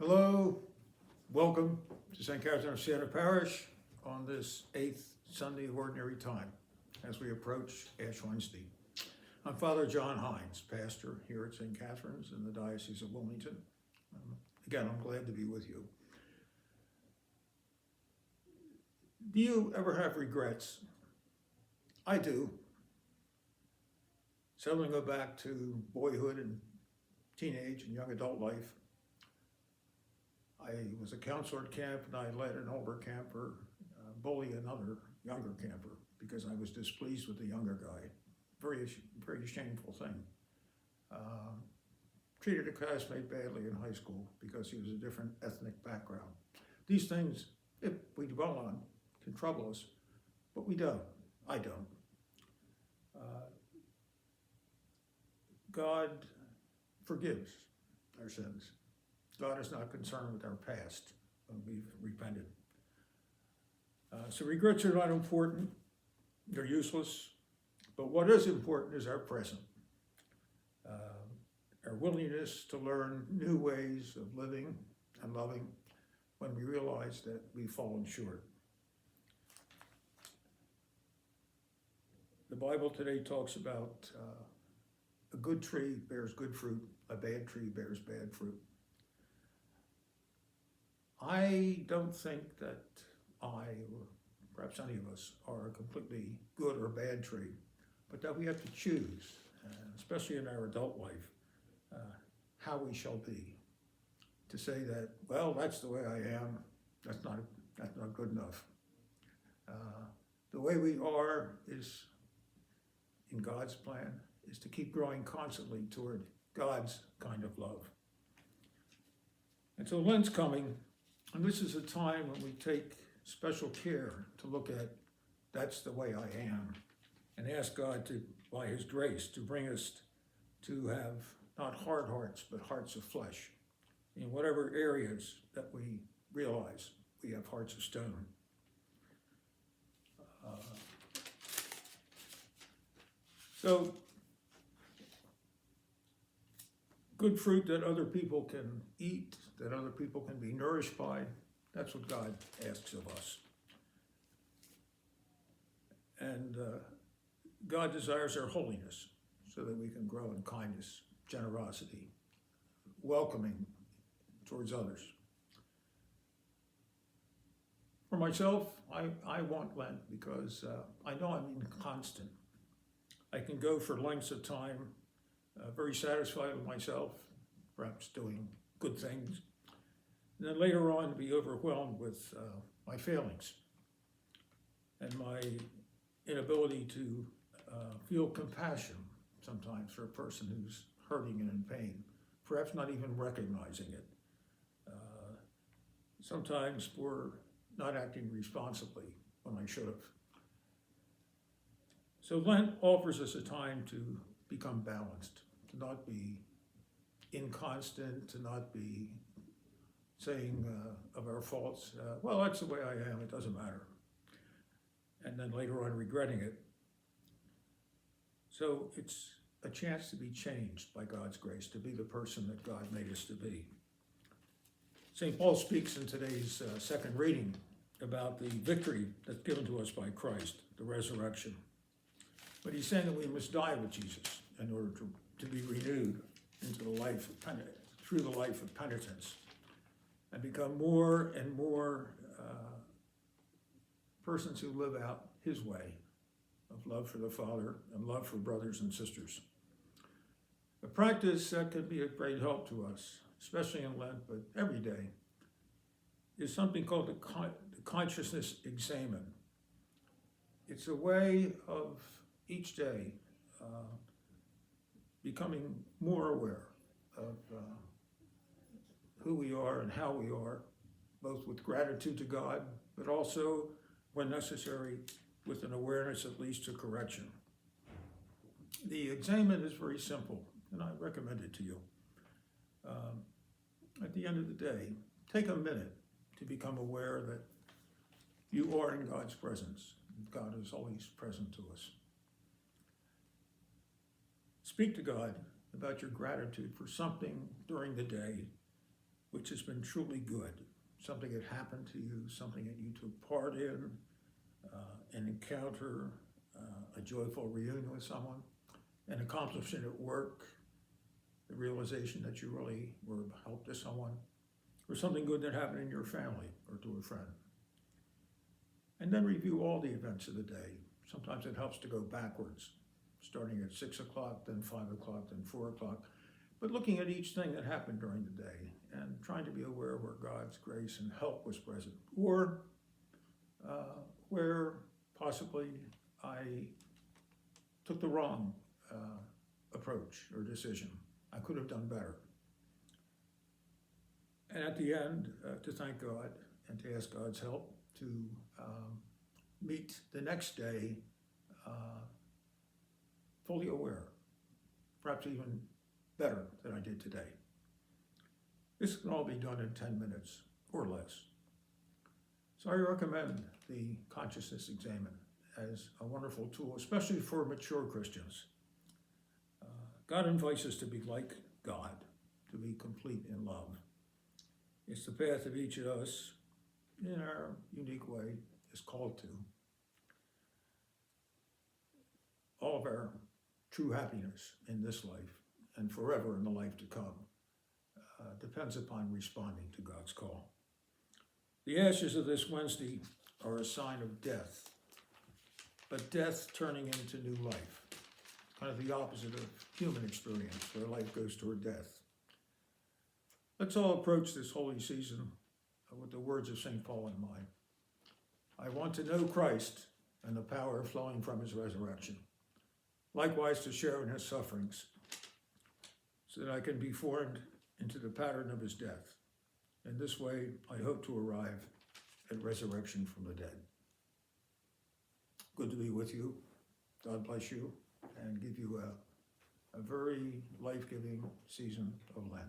Hello, welcome to St. Catherine of Siena Parish on this 8th Sunday of Ordinary Time as we approach Ash Wednesday. I'm Father John Hynes, pastor here at St. Catherine's in the Diocese of Wilmington. Again, I'm glad to be with you. Do you ever have regrets? I do. Seldom go back to boyhood and teenage and young adult life. I was a counselor at camp and I let an older camper bully another younger camper because I was displeased with the younger guy. Very shameful thing. Treated a classmate badly in high school because he was a different ethnic background. These things, if we dwell on, can trouble us, but we don't. I don't. God forgives our sins. God is not concerned with our past when we've repented. So regrets are not important. They're useless. But what is important is our present. Our willingness to learn new ways of living and loving when we realize that we've fallen short. The Bible today talks about a good tree bears good fruit, a bad tree bears bad fruit. I don't think that I, or perhaps any of us, are a completely good or bad tree, but that we have to choose, especially in our adult life, how we shall be. To say that, well, that's the way I am, that's not good enough. The way we are is, in God's plan, is to keep growing constantly toward God's kind of love. And so Lent's coming, and this is a time when we take special care to look at that's the way I am, and ask God to, by His grace, to bring us to have not hard hearts, but hearts of flesh in whatever areas that we realize we have hearts of stone. So, good fruit that other people can eat, that other people can be nourished by, that's what God asks of us. And God desires our holiness so that we can grow in kindness, generosity, welcoming towards others. For myself, I want Lent because I know I'm inconstant. I can go for lengths of time, very satisfied with myself, perhaps doing good things, and then later on be overwhelmed with my failings and my inability to feel compassion sometimes for a person who's hurting and in pain, perhaps not even recognizing it. Sometimes we're not acting responsibly when I should have. So Lent offers us a time to become balanced, to not be inconstant, to not be saying of our faults, well, that's the way I am, it doesn't matter. And then later on regretting it. So it's a chance to be changed by God's grace, to be the person that God made us to be. St. Paul speaks in today's second reading about the victory that's given to us by Christ, the resurrection. But he's saying that we must die with Jesus in order to be renewed into the life of penitence, through the life of penitence, and become more and more persons who live out his way of love for the Father and love for brothers and sisters. A practice that can be a great help to us, especially in Lent, but every day, is something called the consciousness examen. It's a way of each day becoming more aware of who we are and how we are, both with gratitude to God, but also, when necessary, with an awareness that leads to correction. The examen is very simple, and I recommend it to you. At the end of the day, take a minute to become aware that you are in God's presence. God is always present to us. Speak to God about your gratitude for something during the day which has been truly good. Something that happened to you, something that you took part in, an encounter, a joyful reunion with someone, an accomplishment at work, the realization that you really were of help to someone, or something good that happened in your family or to a friend. And then review all the events of the day. Sometimes it helps to go backwards, starting at 6 o'clock, then 5 o'clock, then 4 o'clock, but looking at each thing that happened during the day and trying to be aware where God's grace and help was present, or where possibly I took the wrong approach or decision. I could have done better. And at the end, to thank God and to ask God's help to meet the next day fully aware, perhaps even better than I did today. This can all be done in 10 minutes or less. So I recommend the Consciousness Examen as a wonderful tool, especially for mature Christians. God invites us to be like God, to be complete in love. It's the path of each of us, in our unique way, is called to. All of our true happiness in this life and forever in the life to come depends upon responding to God's call. The ashes of this Wednesday are a sign of death, but death turning into new life, kind of the opposite of human experience, where life goes toward death. Let's all approach this holy season with the words of St. Paul in mind. I want to know Christ and the power flowing from his resurrection, likewise to share in his sufferings, so that I can be formed into the pattern of his death. In this way, I hope to arrive at resurrection from the dead. Good to be with you. God bless you and give you a very life-giving season of Lent.